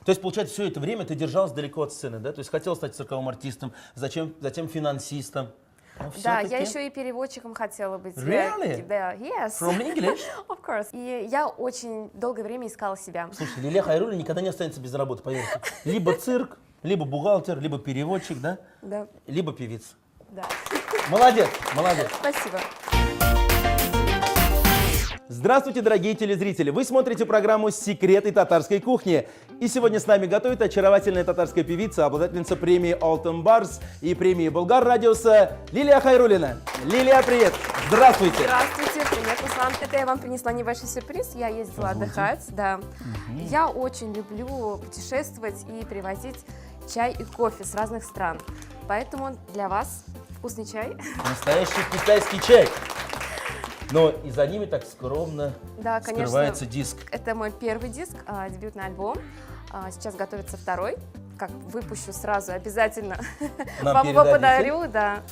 То есть, получается, все это время ты держалась далеко от сцены, да? То есть хотела стать цирковым артистом, затем финансистом. Да, я еще и переводчиком хотела быть. Really? Да, yes. From English? Of course. И я очень долгое время искала себя. Слушай, Лилия Хайруллина никогда не останется без работы, поверьте. Либо цирк, либо бухгалтер, либо переводчик, да? Да. Либо певица. Да. Молодец, молодец. Спасибо. Здравствуйте, дорогие телезрители! Вы смотрите программу «Секреты татарской кухни». И сегодня с нами готовит очаровательная татарская певица, обладательница премии Алтын Барс и премии Болгар Радиуса Лилия Хайруллина. Лилия, привет! Здравствуйте! Здравствуйте, привет, Руслан. Это я вам принесла небольшой сюрприз. Я ездила отдыхать, да. Я очень люблю путешествовать и привозить чай и кофе с разных стран. Поэтому для вас вкусный чай. Настоящий китайский чай. Но и за ними так скромно Да, конечно, скрывается диск. это мой первый диск, дебютный альбом. Сейчас готовится второй. Как выпущу сразу, обязательно Нам вам его передадите? подарю, да.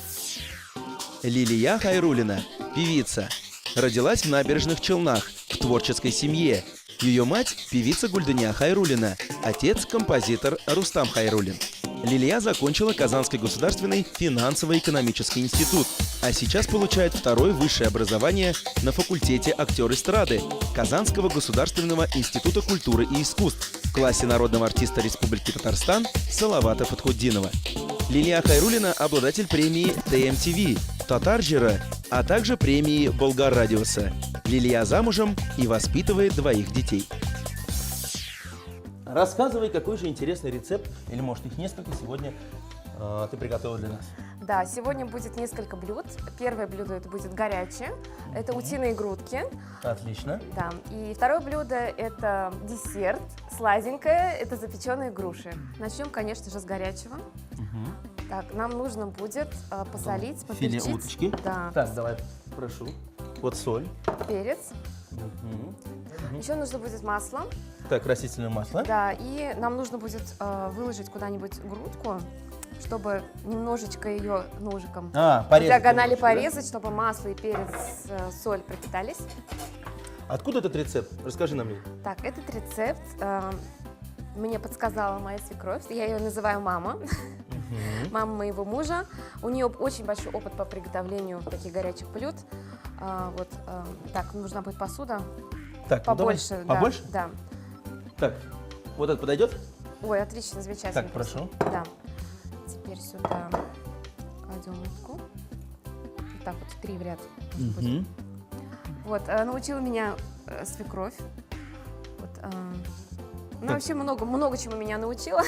Лилия Хайруллина, певица. Родилась в Набережных Челнах, в творческой семье. Ее мать – певица Гульдания Хайруллина, отец – композитор Рустам Хайруллин. Лилия закончила Казанский государственный финансово-экономический институт, а сейчас получает второе высшее образование на факультете актер эстрады Казанского государственного института культуры и искусств в классе народного артиста Республики Татарстан Салавата Фатхуддинова. Лилия Хайруллина – обладатель премии ТМТВ, Татарджира, а также премии Болгар Радиуса. Лилия замужем и воспитывает двоих детей. Рассказывай, какой же интересный рецепт, или может их несколько, сегодня ты приготовила для нас. Да, сегодня будет несколько блюд. Первое блюдо это будет горячее, это утиные грудки. Отлично. Да. И второе блюдо это десерт, сладенькое, это запеченные груши. Начнем, конечно же, с горячего. Так, нам нужно будет посолить, Филе поперчить. уточки. Да. Так, давай, прошу. Вот соль. Перец. Еще нужно будет масло. Так, растительное масло. Да, и нам нужно будет выложить куда-нибудь грудку, чтобы немножечко ее ножиком Порезать. в диагонали немножко, да? порезать, чтобы масло и перец, соль пропитались. Откуда этот рецепт? Расскажи нам, Лилия. Так, этот рецепт мне подсказала моя свекровь, я ее называю мама, мама моего мужа. У нее очень большой опыт по приготовлению таких горячих блюд. Так, нужна будет посуда Так, ну давай. побольше. Побольше? Да. Так, вот это подойдет? Ой, отлично, замечательно. Так, прошу. Да. Теперь сюда кладем утку. Вот так вот, 3 в ряд. может быть. Вот, научила меня свекровь. Вот, она вообще много чему меня научила.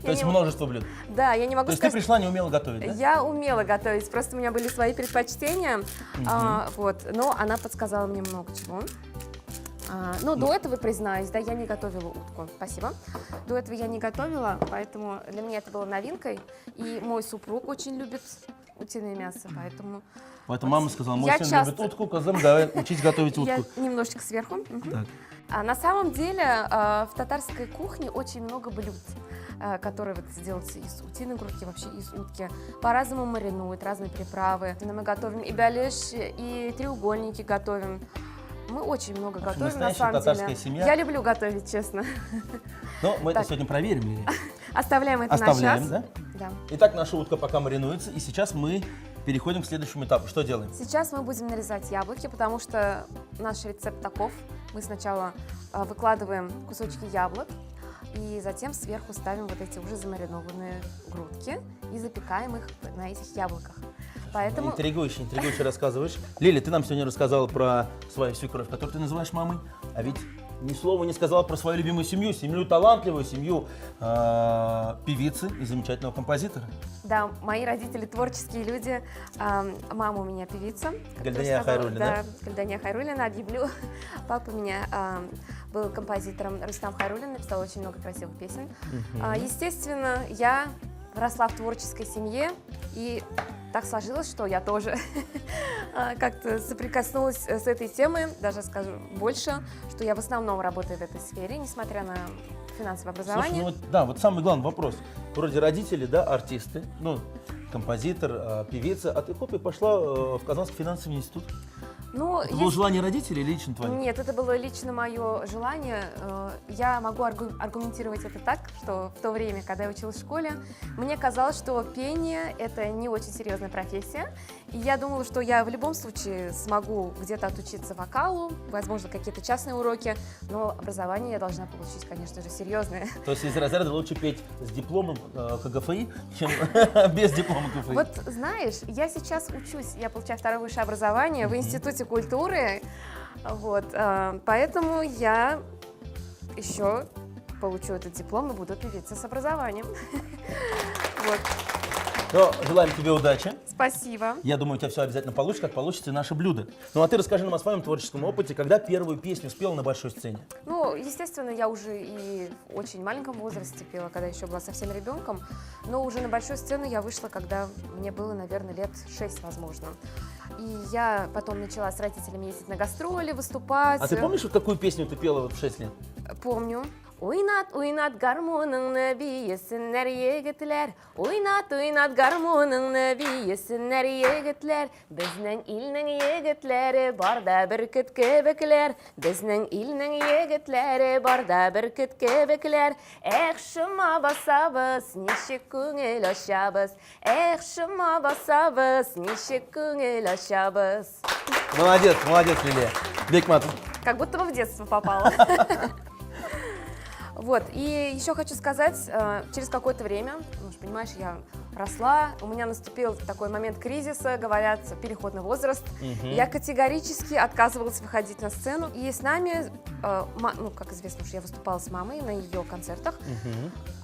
То есть множество блюд. Да, я не могу То есть ты сказать. пришла, не умела готовить, да? Я умела готовить, просто у меня были свои предпочтения, но она подсказала мне много чего. Но до этого, признаюсь, да, я не готовила утку, спасибо. До этого я не готовила, поэтому для меня это было новинкой. И мой супруг очень любит утиное мясо, поэтому... Поэтому мама сказала, мой Я сын часто- любит утку, Казым, давай учись готовить утку. Я немножечко сверху. Так. На самом деле в татарской кухне очень много блюд, которые вот делаются из утиной грудки, вообще из утки. По-разному маринуют, разные приправы. Мы готовим и бялеш, и треугольники готовим. Мы очень много готовим, на настоящая самом татарская деле. семья. Я люблю готовить, честно. Но мы это Так. сегодня проверим, Лилия. Оставляем это Оставляем, на да? час. Да. Итак, наша утка пока маринуется, и сейчас мы переходим к следующему этапу. Что делаем? Сейчас мы будем нарезать яблоки, потому что наш рецепт таков. Мы сначала выкладываем кусочки яблок, и затем сверху ставим вот эти уже замаринованные грудки и запекаем их на этих яблоках. Поэтому Интригующе рассказываешь. Лиля, ты нам сегодня рассказала про свою свекровь, которую ты называешь мамой, а ведь ни слова не сказала про свою любимую семью, семью талантливую, семью певицы и замечательного композитора. да, мои родители творческие люди. Мама у меня певица. как ты Гульдания сказала. Хайруллина, Да, Гульдания Хайруллина, объявлю. Папа у меня был композитором Рустам Хайруллин, написал очень много красивых песен. Естественно, я росла в творческой семье, и так сложилось, что я тоже как-то соприкоснулась с этой темой, даже скажу больше, что я в основном работаю в этой сфере, несмотря на финансовое образование. Слушай, ну вот, да, вот самый главный вопрос. Вроде родители, да, артисты, ну, композитор, певица, а ты хоп и пошла в Казанский финансовый институт. Ну, Это было желание родителей или лично твое? Нет, это было лично мое желание. Я могу аргументировать это так, что в то время, когда я училась в школе, мне казалось, что пение – это не очень серьезная профессия. И я думала, что я в любом случае смогу где-то отучиться вокалу, возможно, какие-то частные уроки, но образование я должна получить, конечно же, серьезное. То есть из разряда лучше петь с дипломом КГФИ, чем без диплома КГФИ? Вот знаешь, я сейчас учусь, я получаю второе высшее образование в Институте культуры, вот, поэтому я еще получу этот диплом и буду певицей с образованием. Вот. Но желаем тебе удачи. Спасибо. Я думаю, у тебя все обязательно получится, как получится и наше блюдо. Ну а ты расскажи нам о своем творческом опыте, когда первую песню спела на большой сцене. Ну, естественно, я уже и в очень маленьком возрасте пела, когда еще была совсем ребенком, но уже на большую сцену я вышла, когда мне было, наверное, лет 6, возможно. И я потом начала с родителями ездить на гастроли, выступать. А ты помнишь, вот какую песню ты пела вот в 6 лет? Помню. Уйнат, уйнат гармоныңны биесіннер егетлер. Уйнат, уйнат гармоныңны биесіннер егетлер. Біздің илнің егетлері барда бүркіт кебеклер. Біздің илнің егетлері барда бүркіт кебеклер. Эх, шыма басабыз, нешек көңіл ашабыз. Эх, шыма басабыз, нешек көңіл ашабыз. Молодец, молодец, Лилия. Бекматов. Как будто бы в детство попала. Вот, и еще хочу сказать, через какое-то время, ну, понимаешь, я росла, у меня наступил такой момент кризиса, говорят, переходный возраст. Я категорически отказывалась выходить на сцену. И с нами, ну, как известно, что я выступала с мамой на ее концертах,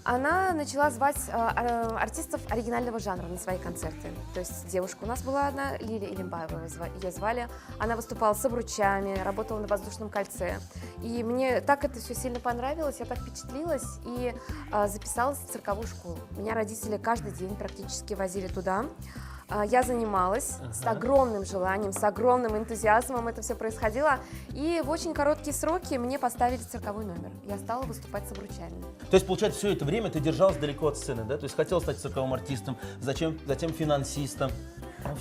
она начала звать артистов оригинального жанра на свои концерты. То есть девушка у нас была одна, Лилия Илимбаева ее звали. Она выступала с обручами, работала на воздушном кольце. И мне так это все сильно понравилось, я так впечатлилась и записалась в цирковую школу. Меня родители каждый день практически возили туда. Я занималась с огромным желанием, с огромным энтузиазмом это все происходило. И в очень короткие сроки мне поставили цирковой номер. Я стала выступать с обручами. То есть, получается, все это время ты держалась далеко от сцены, да? То есть хотела стать цирковым артистом, затем финансистом.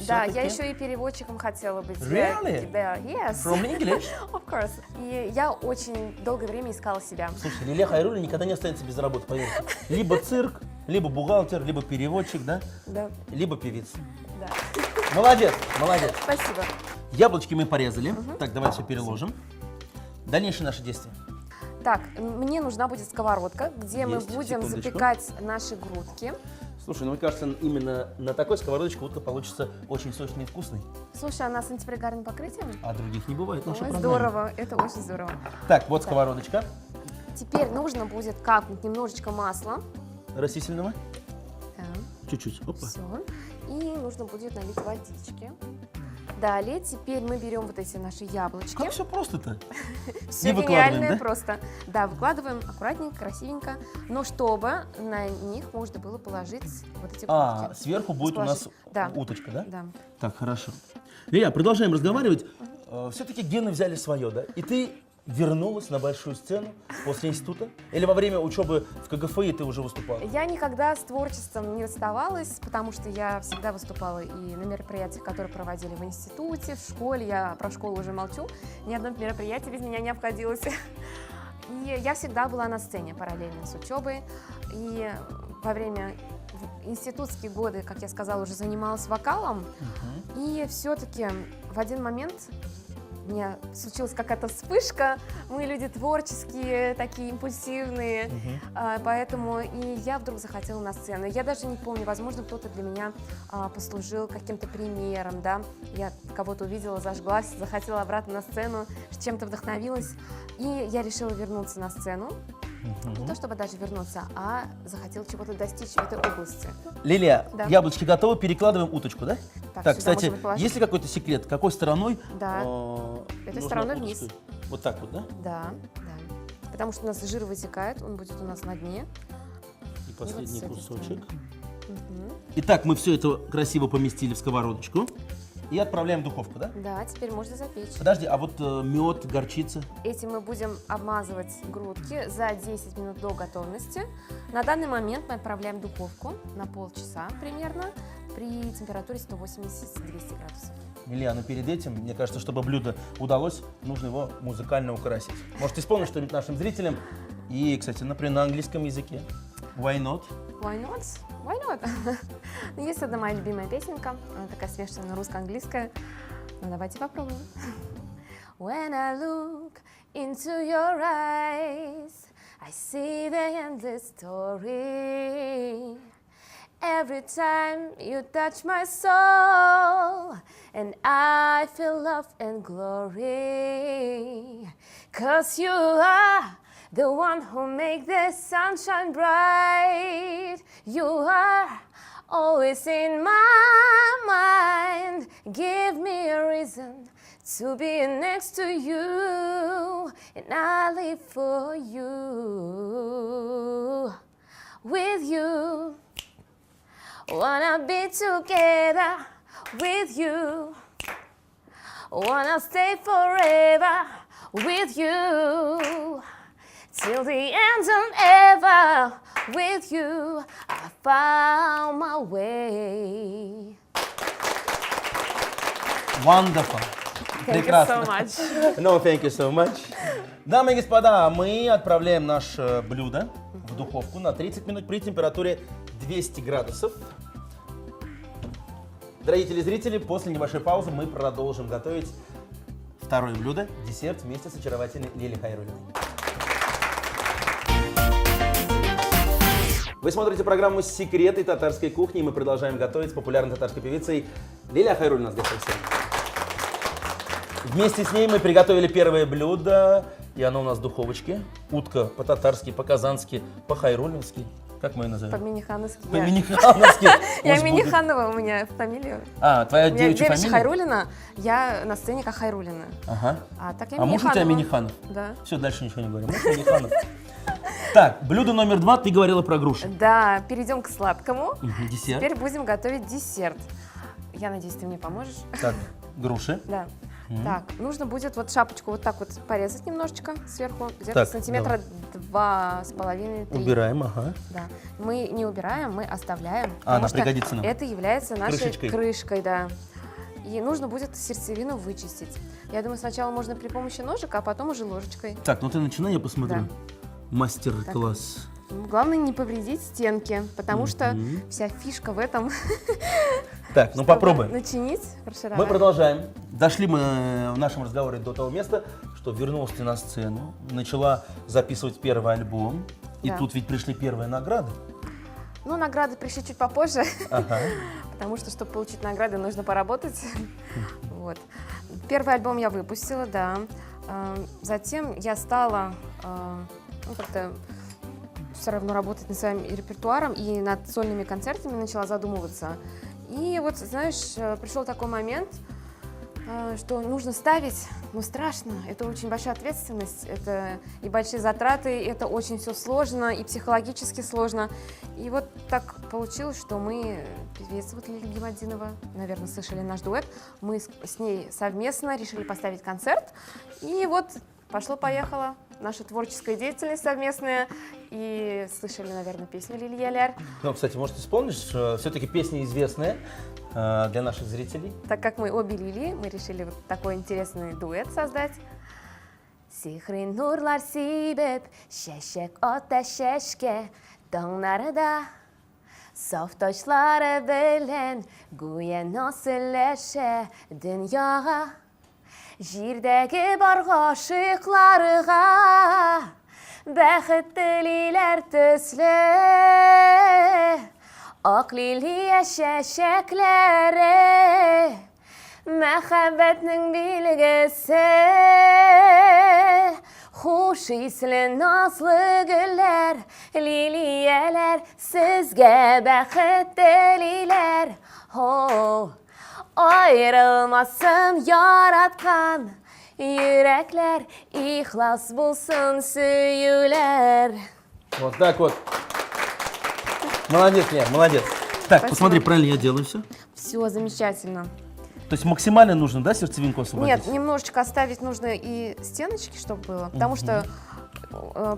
Да, я еще и переводчиком хотела быть. Really? Да, yes. From English? Of course. И я очень долгое время искала себя. Слушай, Лилия Хайруллина никогда не останется без работы, поверьте. Либо цирк, либо бухгалтер, либо переводчик, да? Да. Либо певица. Да. Молодец, молодец. Спасибо. Яблочки мы порезали. Так, давай все переложим. Дальнейшие наши действия. Так, мне нужна будет сковородка, где мы Есть, будем секундочку. запекать наши грудки. Слушай, ну мне кажется, именно на такой сковородочке утка получится очень сочной и вкусной. Слушай, она с антипригарным покрытием? А других не бывает. Наша Ой, программа. здорово, это очень здорово. Так, вот сковородочка Теперь нужно будет капнуть немножечко масла. растительного. Да, Чуть-чуть. Опа. все. И нужно будет налить водички. Далее, теперь мы берем вот эти наши яблочки. Как все просто-то? Все И выкладываем, гениальное да? просто. Да, выкладываем аккуратненько, красивенько, но чтобы на них можно было положить вот эти А, грудки. сверху будет у нас Да. уточка, да? Да. Так, хорошо. Лилия, продолжаем разговаривать. Все-таки гены взяли свое, да? И ты вернулась на большую сцену после института? Или во время учебы в КГФИ ты уже выступала? Я никогда с творчеством не расставалась, потому что я всегда выступала и на мероприятиях, которые проводили в институте, в школе. Я про школу уже молчу. Ни одно мероприятие без меня не обходилось. И я всегда была на сцене параллельно с учебой. И во время институтские годы, как я сказала, уже занималась вокалом. И все-таки в один момент у меня случилась какая-то вспышка. Мы люди творческие, такие импульсивные, поэтому и я вдруг захотела на сцену. Я даже не помню, возможно, кто-то для меня послужил каким-то примером, да. Я кого-то увидела, зажглась, захотела обратно на сцену, чем-то вдохновилась, и я решила вернуться на сцену. Не то чтобы даже вернуться, а захотела чего-то достичь в этой области. Лилия, Да. яблочки готовы, перекладываем уточку, да? Так, Так, сюда кстати, можем положить. есть ли какой-то секрет, какой стороной? Да. Этой стороной вниз. Вот так вот, да? Да, да. Потому что у нас жир вытекает, он будет у нас на дне. И последний с этой кусочек. Мгм. Итак, мы все это красиво поместили в сковородочку. И отправляем в духовку, да? Да, теперь можно запечь. Подожди, а вот мед, горчица? Этим мы будем обмазывать грудки за 10 минут до готовности. На данный момент мы отправляем в духовку на полчаса примерно при температуре 180-200 градусов. Илья, перед этим, мне кажется, чтобы блюдо удалось, нужно его музыкально украсить. Может, исполнить что-нибудь нашим зрителям? И, кстати, например, на английском языке. Why not? Why not? Why not? Есть одна моя любимая песенка, она такая смешанная русско-английская. Ну, давайте попробуем. When I look into your eyes, I see the endless story. Every time you touch my soul, and I feel love and glory. 'Cause you are the one who make the sunshine bright. You are always in my mind. Give me a reason to be next to you, and I live for you. With you, wanna be together with you. Wanna stay forever with you. Till the end of ever, with you, I found my way. Wonderful. Thank you so much. No, thank you so much. Дамы и господа, мы отправляем наше блюдо в духовку на 30 минут при температуре 200 градусов. Дорогие телезрители, после небольшой паузы мы продолжим готовить второе блюдо, десерт вместе с очаровательной Лилией Хайруллиной. Вы смотрите программу «Секреты татарской кухни», и мы продолжаем готовить с популярной татарской певицей Лилия Хайруллина с гостем. Вместе с ней мы приготовили первое блюдо, и оно у нас в духовочке. Утка по-татарски, по-казански, по-хайруллински. Как мы ее назовем? По-минихановски. По-минихановски. Я Миниханова, у меня фамилия. А, твоя У меня девичья девичья фамилия? Хайруллина, я на сцене как Хайруллина. Ага. А так я А муж у тебя Миниханова. Миниханов? Да. Все, дальше ничего не говорим. Муж Миниханов. Так, блюдо номер 2, ты говорила про груши. Да, перейдем к сладкому. Десерт. Теперь будем готовить десерт. Я надеюсь, ты мне поможешь. Так, груши. Да. Так, нужно будет вот шапочку вот так вот порезать немножечко сверху, где-то Так, сантиметра 2,5-3. Убираем, ага. Да. Мы не убираем, мы оставляем. А, она потому что пригодится нам. это является нашей Крышечкой. крышкой, да. И нужно будет сердцевину вычистить. Я думаю, сначала можно при помощи ножика, а потом уже ложечкой. Так, ну ты начинай, я посмотрю. Да. Мастер-класс. Главное не повредить стенки, потому что вся фишка в этом. Так, ну чтобы попробуем. начинить, фаршировать. Мы продолжаем. Дошли мы в нашем разговоре до того места, что вернулась ты на сцену, начала записывать первый альбом, и Да. тут ведь пришли первые награды. Ну, награды пришли чуть попозже, Ага. потому что, чтобы получить награды, нужно поработать. Вот. Первый альбом я выпустила, да. Затем я стала ну, как-то все равно работать над своим репертуаром и над сольными концертами начала задумываться. И вот, знаешь, пришел такой момент, что нужно ставить, но страшно, это очень большая ответственность, это и большие затраты, это очень все сложно и психологически сложно. И вот так получилось, что мы, певица вот Лилия Гимадинова, наверное, слышали наш дуэт, мы с ней совместно решили поставить концерт, и вот пошло-поехало, наша творческая деятельность совместная, и слышали, наверное, песню Лили Ялярь. Ну, кстати, может, исполнишь? Все-таки песня известная для наших зрителей. Так как мы обе Лили, мы решили вот такой интересный дуэт создать. Sihri nurlar sibib, şeşek ateşeşke, dağlarda saf taşları belen, güye nasıl leşe dünyaya, jirdeki bargaşıklarga, bəxtliler tösle, akliliye şeşeklere, Məhəbbətinin bilgisi, xoş isli nazlı güllər, liliyələr, sizgə bəxət dililər. Ayrılmasın yaratqan, yürəklər, ixlas bulsun söyülər. Вот так вот. Молодец, Лен, молодец. Так, посмотри, правильно я делаю все? Все замечательно. То есть максимально нужно, да, сердцевинку освободить? Нет, немножечко оставить нужно и стеночки, чтобы было, потому что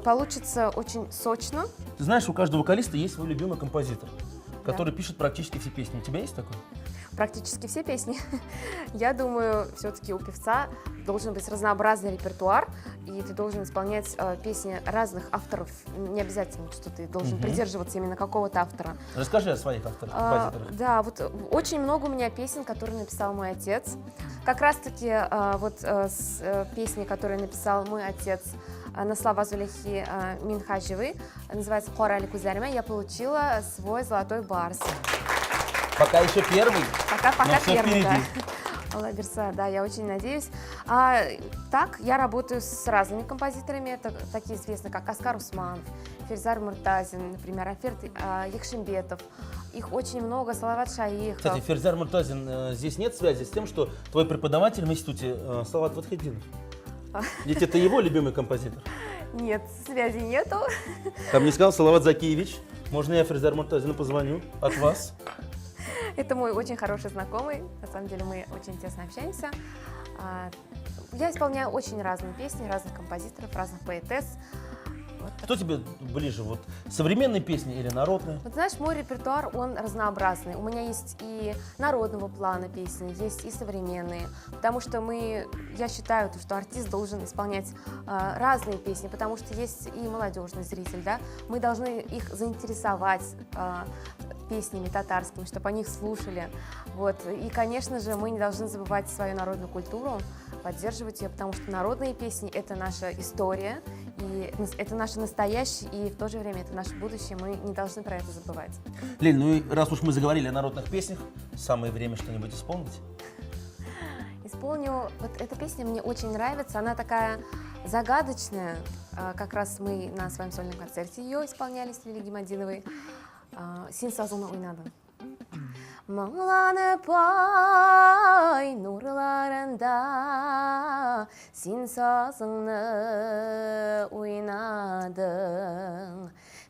получится очень сочно. Ты знаешь, у каждого вокалиста есть свой любимый композитор, который пишет практически все песни. У тебя есть такой? Практически все песни. Я думаю, все-таки у певца должен быть разнообразный репертуар, и ты должен исполнять песни разных авторов. Не обязательно, что ты должен придерживаться именно какого-то автора. Расскажи о своих авторах, композиторах. Да, вот очень много у меня песен, которые написал мой отец. Как раз-таки песни, которые написал мой отец на слова Зулейхи Минхаджевой, называется «Кора али кузарима», я получила свой золотой барс. Пока еще первый, Пока но все первый, впереди. да. Аллах берса, да, я очень надеюсь. Так, я работаю с разными композиторами, это такие известные, как Аскар Усманов, Ферзар Муртазин, например, Афер Якшимбетов. Их очень много, Салават Шаихов. Кстати, Ферзар Муртазин, здесь нет связи с тем, что твой преподаватель в институте Салават Фатхетдинов? Ведь это его любимый композитор. Нет, связи нету. Там мне сказал Салават Закиевич. Можно я Ферзар Муртазину позвоню от вас? Это мой очень хороший знакомый. На самом деле мы очень тесно общаемся. Я исполняю очень разные песни, разных композиторов, разных поэтесс. Кто тебе ближе, вот современные песни или народные? Вот знаешь, мой репертуар, он разнообразный. У меня есть и народного плана песни, есть и современные. Потому что я считаю, что артист должен исполнять разные песни, потому что есть и молодежный зритель, да. Мы должны их заинтересовать песнями татарскими, чтобы они их слушали. Вот. И, конечно же, мы не должны забывать свою народную культуру, поддерживать ее, потому что народные песни – это наша история, и это наше настоящее, и в то же время это наше будущее, мы не должны про это забывать. Лень, ну и раз уж мы заговорили о народных песнях, самое время что-нибудь исполнить. Исполню, вот эта песня мне очень нравится, она такая загадочная, как раз мы на своем сольном концерте ее исполняли с Лилией Гимадиновой. Син сазыңны уйнадым. Мұңланып ай нұрларында син сазыңны ойнадың.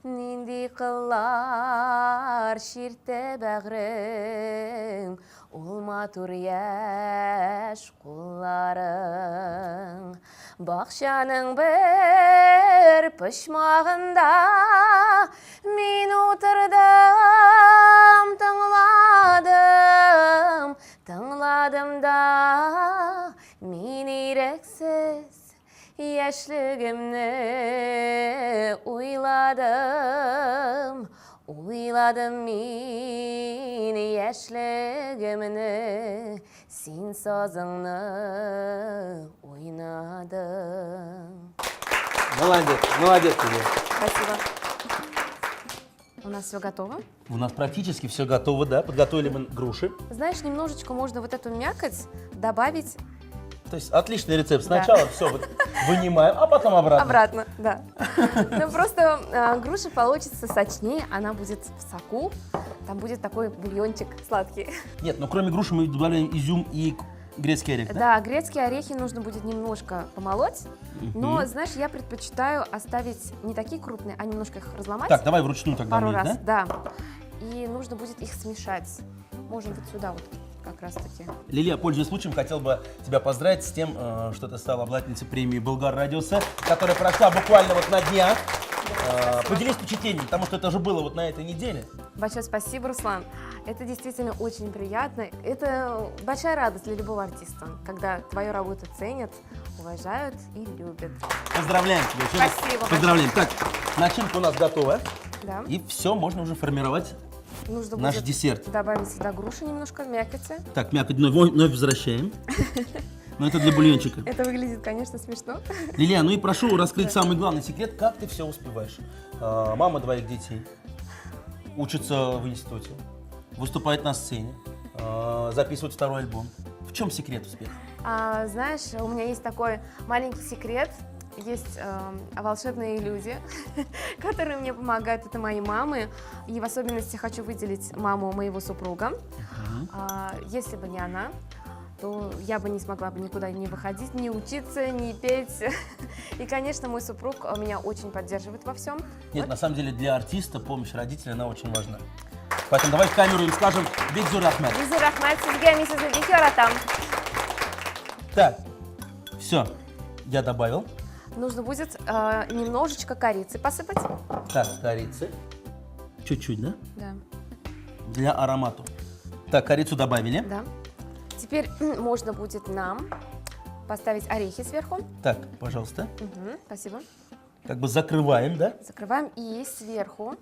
Нинди қылар ширте бәғрің, ол матур яш қолларың. Бақшаның бір пышмағында мен отырдым, тыңладым да мен ерексіз яшілігімні ойладым мен яшілігімні сен сазыңны ойнадым. Молодец тебе. Спасибо. У нас все готово. У нас практически все готово, да? Подготовили мы груши. Знаешь, немножечко можно вот эту мякоть добавить То есть отличный рецепт. Сначала все вот вынимаем, а потом обратно. обратно, да. Ну просто груша получится сочнее, она будет в соку, там будет такой бульончик сладкий. Нет, но кроме груши мы добавляем изюм и грецкий орех, да? Да, грецкие орехи нужно будет немножко помолоть, но, знаешь, я предпочитаю оставить не такие крупные, а немножко их разломать. Так, давай вручную тогда пару мыть, раз, да? да. И нужно будет их смешать. Можем вот сюда вот как раз таки. Лилия, пользуясь случаем, хотел бы тебя поздравить с тем, что ты стала обладательницей премии «Болгар Радиоса», которая прошла буквально вот на днях. Поделись впечатлением, потому что это уже было вот на этой неделе. Большое спасибо, Руслан. Это действительно очень приятно. Это большая радость для любого артиста, когда твою работу ценят, уважают и любят. Поздравляем тебя еще раз. Спасибо. Поздравляем. Так, начинка у нас готова. Да. И все, можно уже формировать Нужно наш будет десерт. добавить сюда груши немножко, мякоти. Так, мякоть вновь возвращаем. Но это для бульончика. Это выглядит, конечно, смешно. Лилия, ну и прошу раскрыть самый главный секрет, как ты все успеваешь. Мама двоих детей, учится в институте, выступает на сцене, записывает второй альбом. В чем секрет успеха? Знаешь, у меня есть такой маленький секрет. Есть волшебные люди, которые мне помогают. Это мои мамы. И в особенности хочу выделить маму моего супруга. Если бы не она, то я бы не смогла бы никуда не выходить, не учиться, не петь. И, конечно, мой супруг меня очень поддерживает во всем. Нет, на самом деле для артиста помощь родителей, она очень важна. Поэтому давай в камеру им скажем «Бигзур Ахмед». Бизур Ахмед, sizge mi size dikiyor Так, все, я добавил. Нужно будет немножечко корицы посыпать. Так, корицы. Чуть-чуть, да? Да. Для аромата. Так, корицу добавили. Да. Теперь можно будет нам поставить орехи сверху. Так, пожалуйста. Мгм, спасибо. Как бы закрываем, да? Закрываем и сверху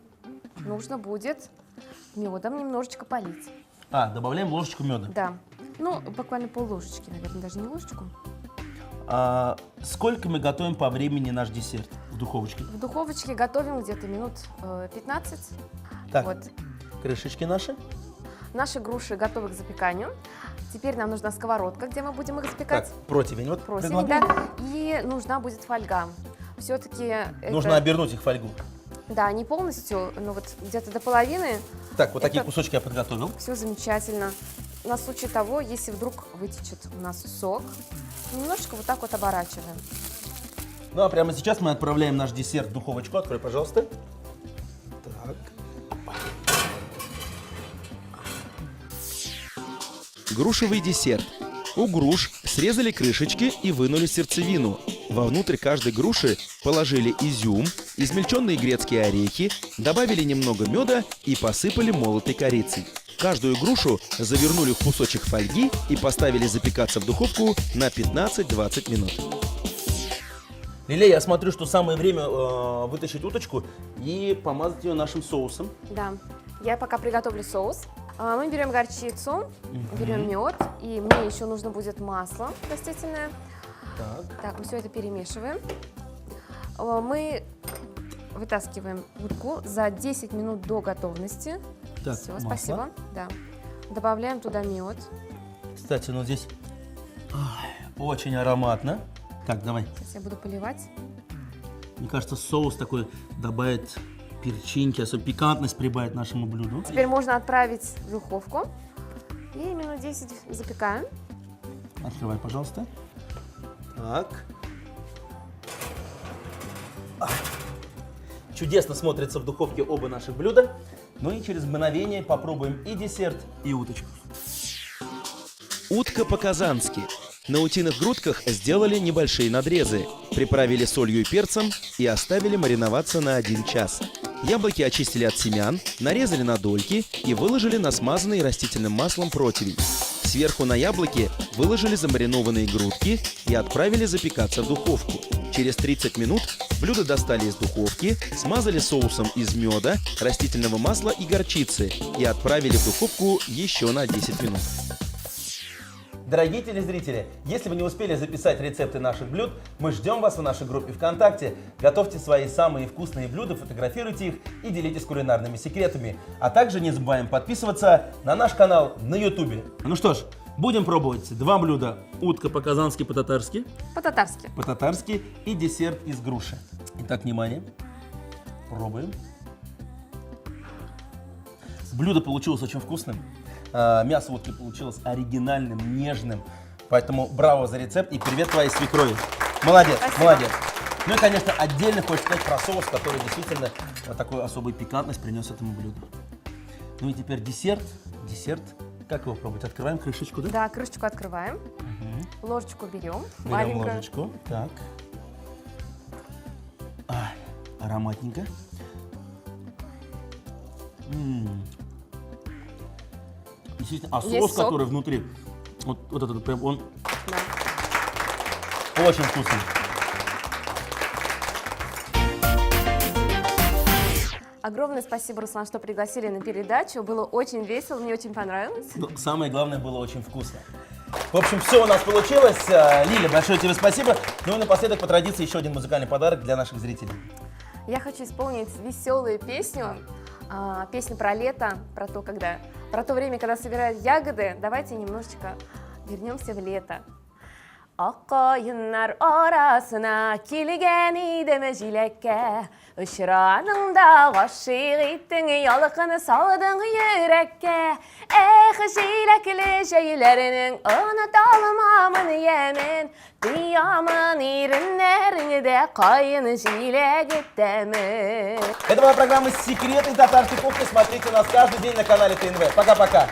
нужно будет медом немножечко полить. А, добавляем ложечку меда. Да. Ну, буквально пол-ложечки, наверное, даже не ложечку. А сколько мы готовим по времени наш десерт в духовочке? В духовочке готовим где-то минут 15. Так, Вот. крышечки наши. Наши груши готовы к запеканию. Теперь нам нужна сковородка, где мы будем их запекать. Так, противень. Вот Противень, предлагаю. да. И нужна будет фольга. Все-таки Нужно обернуть их в фольгу. Да, не полностью, но вот где-то до половины. Так, вот такие Это- кусочки я подготовил. Все замечательно. На случай того, если вдруг вытечет у нас сок, немножечко вот так вот оборачиваем. Ну а прямо сейчас мы отправляем наш десерт в духовочку. Открой, пожалуйста. Так. Грушевый десерт. У груш срезали крышечки и вынули сердцевину. Вовнутрь каждой груши положили изюм, измельченные грецкие орехи, добавили немного меда и посыпали молотой корицей. Каждую грушу завернули в кусочек фольги и поставили запекаться в духовку на 15-20 минут. Лилия, я смотрю, что самое время вытащить уточку и помазать ее нашим соусом. Да, я пока приготовлю соус. Мы берем горчицу, берем мед, и мне еще нужно будет масло растительное. Так. Так, мы все это перемешиваем. Мы вытаскиваем утку за 10 минут до готовности. Так, Все, масло. спасибо. Да. Добавляем туда мед. Кстати, ну здесь очень ароматно. Так, давай. Сейчас я буду поливать. Мне кажется, соус такой добавит перчинки, особенно пикантность прибавит нашему блюду. Теперь можно отправить в духовку. И минут 10 запекаем. Открывай, пожалуйста. Так. Чудесно смотрятся в духовке оба наших блюда. Ну и через мгновение попробуем и десерт, и уточку. Утка по-казански. На утиных грудках сделали небольшие надрезы, приправили солью и перцем и оставили мариноваться на 1 час. Яблоки очистили от семян, нарезали на дольки и выложили на смазанный растительным маслом противень. Сверху на яблоки выложили замаринованные грудки и отправили запекаться в духовку. Через 30 минут блюдо достали из духовки, смазали соусом из меда, растительного масла и горчицы и отправили в духовку еще на 10 минут. Дорогие телезрители, если вы не успели записать рецепты наших блюд, мы ждем вас в нашей группе ВКонтакте. Готовьте свои самые вкусные блюда, фотографируйте их и делитесь кулинарными секретами. А также не забываем подписываться на наш канал на YouTube. Ну что ж, будем пробовать 2 блюда. Утка по-казански, по-татарски. По-татарски. По-татарски и десерт из груши. Итак, внимание. Пробуем. Блюдо получилось очень вкусным. Мясо утки получилось оригинальным, нежным. Поэтому браво за рецепт и привет твоей свекрови. Молодец, Спасибо. молодец. Ну и, конечно, отдельно хочется сказать про соус, который действительно вот такую особую пикантность принес этому блюду. Ну и теперь десерт. Десерт. Как его пробовать? Открываем крышечку, да? Да, крышечку открываем. Ложечку берем. Берем маленькую. ложечку. Так. Ай, ароматненько. Действительно, а Есть соус, сок. который внутри, вот этот прям, он Да. очень вкусный. Огромное спасибо, Руслан, что пригласили на передачу. Было очень весело, мне очень понравилось. Но самое главное, было очень вкусно. В общем, все у нас получилось. Лиля, большое тебе спасибо. Ну и напоследок, по традиции, еще один музыкальный подарок для наших зрителей. Я хочу исполнить веселую песню. Песню про лето, про то время, когда собирают ягоды. Давайте немножечко вернемся в лето. Аққайынlar арасына келген идім жилекке, ұшыраныңда ғашық еттің, ялықыны салдың үйрекке. Жилеклі жейлерінің ұныталмамын емен, Диямын ирінлеріңді қайын жилек еттемін. Это была программа «Секреты татарской кухни». Смотрите нас каждый день на канале ТНВ. Пока-пока.